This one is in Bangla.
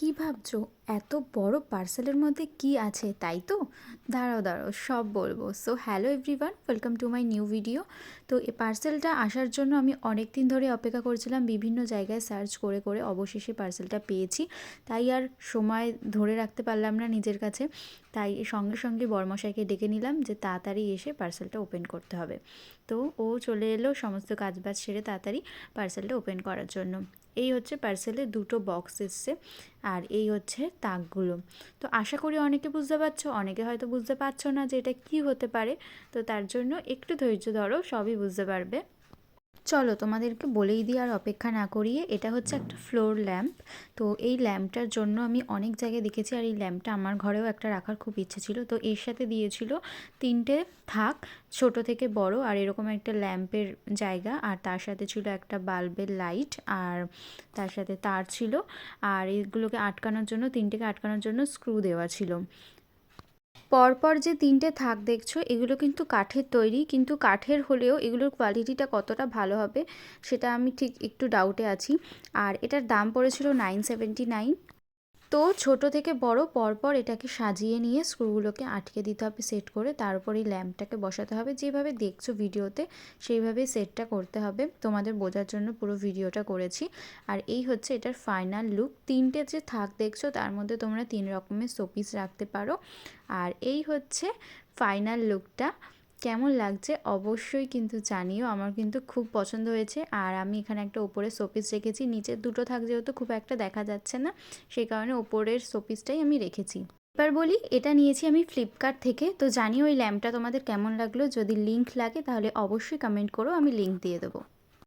কি ভাবছো? এত বড় পার্সেলের মধ্যে কি আছে, তাই তো? দাঁড়াও দাঁড়াও, সব বলবো। So hello everyone, welcome to my new video. তো এই পার্সেলটা আসার জন্য আমি অনেক দিন ধরে অপেক্ষা করছিলাম, বিভিন্ন জায়গায় সার্চ করে করে অবশেষে পার্সেলটা পেয়েছি। তাই আর সময় ধরে রাখতে পারলাম না নিজের কাছে, তাই সঙ্গে সঙ্গে বরমশাইকে ডেকে নিলাম যে তাড়াতাড়ি এসে পার্সেলটা ওপেন করতে হবে। তো ও চলে এলো সমস্ত কাজবাজ সেরে তাড়াতাড়ি পার্সেলটা ওপেন করার জন্য। এই হচ্ছে পার্সেলে দুটো বক্স এসছে, আর এই হচ্ছে তাকগুলো। তো আশা করি অনেকে বুঝতে পারছো, অনেকে হয়তো বুঝতে পারছো না যে এটা কী হতে পারে। তো তার জন্য একটু ধৈর্য ধরো, সবই বুঝতে পারবে। চলো তোমাদেরকে বলেই দিই আর অপেক্ষা না করিয়ে। এটা হচ্ছে একটা ফ্লোর ল্যাম্প। তো এই ল্যাম্পটার জন্য আমি অনেক জায়গায় দেখেছি, আর এই ল্যাম্পটা আমার ঘরেও একটা রাখার খুব ইচ্ছে ছিল। তো এর সাথে দিয়েছিল 3টে থাক, ছোট থেকে বড়, আর এরকম একটা ল্যাম্পের জায়গা, আর তার সাথে ছিল একটা বাল্বের লাইট, আর তার সাথে তার ছিল। আর এইগুলোকে আটকানোর জন্য, 3টেকে আটকানোর জন্য স্ক্রু দেওয়া ছিল। পরপর যে 3টে থাক দেখছো, এগুলো কিন্তু কাঠের তৈরি, কিন্তু কাঠের হলেও এগুলোর কোয়ালিটিটা কতটা ভালো হবে সেটা আমি ঠিক একটু ডাউটে আছি। আর এটার দাম পড়েছিল 979। তো ছোট থেকে বড় পরপর এটাকে সাজিয়ে নিয়ে স্ক্রুগুলোকে আটকে দিতে হবে সেট করে, তারপর এই ল্যাম্পটাকে বসাতে হবে। যেভাবে দেখছো ভিডিওতে সেইভাবেই সেটটা করতে হবে, তোমাদের বোঝার জন্য পুরো ভিডিওটা করেছি। আর এই হচ্ছে এটার ফাইনাল লুক। 3টে যে থাক দেখছো তার মধ্যে তোমরা 3 রকমের শোপিস রাখতে পারো। আর এই হচ্ছে ফাইনাল লুকটা। কেমন লাগছে অবশ্যই কিন্তু জানিও, আমার কিন্তু খুব পছন্দ হয়েছে। আর আমি এখানে একটা ওপরে শোপিস রেখেছি, নিচের দুটো থাক যেহেতু খুব একটা দেখা যাচ্ছে না, সেই কারণে ওপরের শোপিসটাই আমি রেখেছি। এবার বলি, এটা নিয়েছি আমি ফ্লিপকার্ট থেকে। তো জানিও এই ল্যাম্পটা তোমাদের কেমন লাগলো, যদি লিঙ্ক লাগে তাহলে অবশ্যই কমেন্ট করো, আমি লিঙ্ক দিয়ে দেবো।